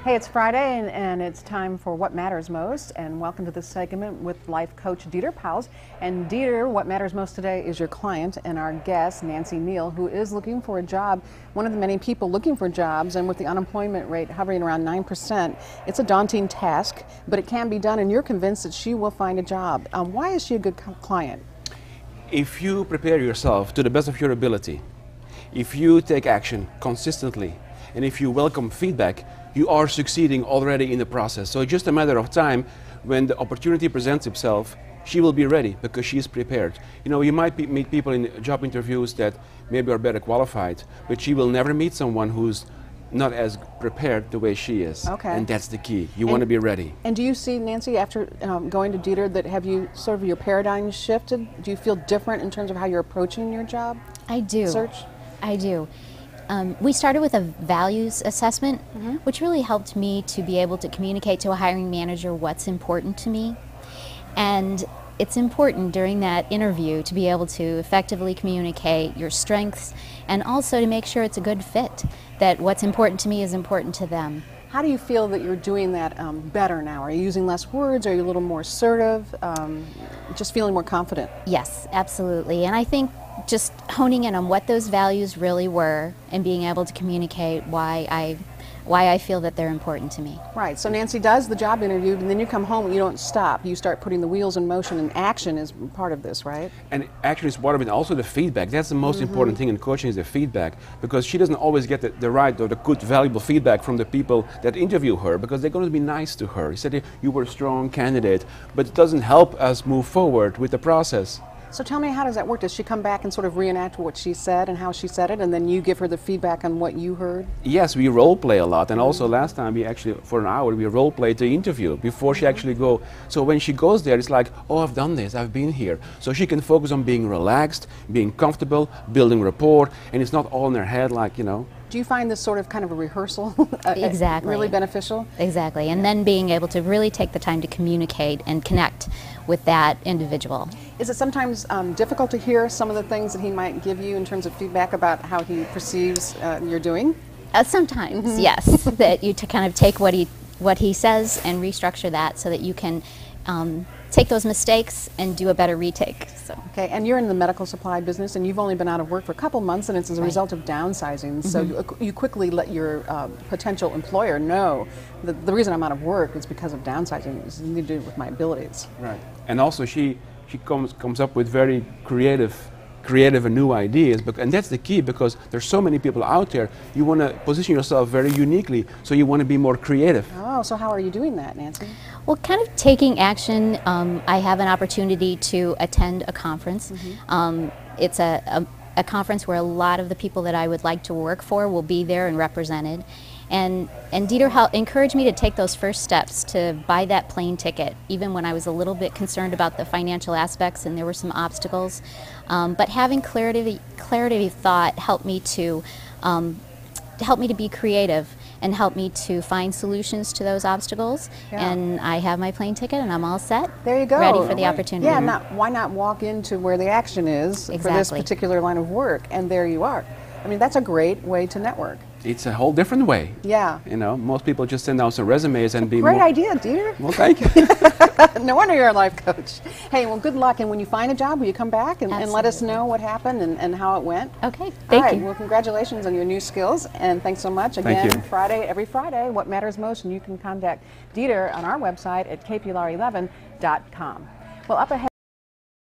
Hey, it's Friday and it's time for What Matters Most, and welcome to this segment with life coach Dieter Pauwels. And Dieter, what matters most today is your client and our guest, Nancy Neal, who is looking for a job, one of the many people looking for jobs, and with the unemployment rate hovering around 9%, it's a daunting task, but it can be done, and you're convinced that she will find a job. Why is she a good client? If you prepare yourself to the best of your ability, if you take action consistently, and if you welcome feedback, you are succeeding already in the process. So it's just a matter of time. When the opportunity presents itself, she will be ready because she is prepared. You know, you might meet people in job interviews that maybe are better qualified, but she will never meet someone who's not as prepared the way she is. Okay. And that's the key. You want to be ready. And do you see, Nancy, after going to Dieter, that have you sort of your paradigm shifted? Do you feel different in terms of how you're approaching your job I do. search? I do. We started with a values assessment, which really helped me to be able to communicate to a hiring manager what's important to me. And it's important during that interview to be able to effectively communicate your strengths and also to make sure it's a good fit, that what's important to me is important to them. How do you feel that you're doing that better now? Are you using less words? Are you a little more assertive? Just feeling more confident? Yes, absolutely. And I think just honing in on what those values really were and being able to communicate why I feel that they're important to me. Right. So Nancy does the job interview, and then you come home and you don't stop. You start putting the wheels in motion, and action is part of this, right? And action is part of it, also the feedback. That's the most important thing in coaching, is the feedback, because she doesn't always get the right or the good, valuable feedback from the people that interview her, because they're going to be nice to her. He said, you were a strong candidate, but it doesn't help us move forward with the process. So tell me, how does that work? Does she come back and sort of reenact what she said and how she said it, and then you give her the feedback on what you heard? Yes, we role play a lot, and also last time we actually, for an hour, we role played the interview before she actually go. So when she goes there, it's like, oh, I've done this, I've been here. So she can focus on being relaxed, being comfortable, building rapport, and it's not all in her head like, you know. Do you find this sort of kind of a rehearsal Exactly. really beneficial? Exactly. And then being able to really take the time to communicate and connect with that individual. Is it sometimes difficult to hear some of the things that he might give you in terms of feedback about how he perceives you're doing? Sometimes, yes. That you to kind of take what he says and restructure that so that you can take those mistakes and do a better retake. So. Okay, and you're in the medical supply business, and you've only been out of work for a couple months, and it's as a result of downsizing. So you quickly let your potential employer know that the reason I'm out of work is because of downsizing. It's nothing to do with my abilities. Right. And also she comes up with very creative and new ideas, and that's the key, because there's so many people out there. You want to position yourself very uniquely, so you want to be more creative. Oh, so how are you doing that, Nancy? Well, kind of taking action. I have an opportunity to attend a conference. It's a conference where a lot of the people that I would like to work for will be there and represented. And Dieter encouraged me to take those first steps to buy that plane ticket, even when I was a little bit concerned about the financial aspects and there were some obstacles. But having clarity of thought helped me to be creative and helped me to find solutions to those obstacles. Yeah. And I have my plane ticket and I'm all set. There you go. Ready for the opportunity. Yeah, why not walk into where the action is for this particular line of work, and there you are. I mean, that's a great way to network. It's a whole different way. Yeah. You know, most people just send out some resumes and be Great more... idea, Dieter. Well, thank you. No wonder you're a life coach. Hey, well, good luck. And when you find a job, will you come back and let us know what happened and how it went? Okay, All thank right, you. well, congratulations on your new skills, and thanks so much. Thank Again, you. every Friday, What Matters Most, and you can contact Dieter on our website at KPLR11.com. Well, up ahead.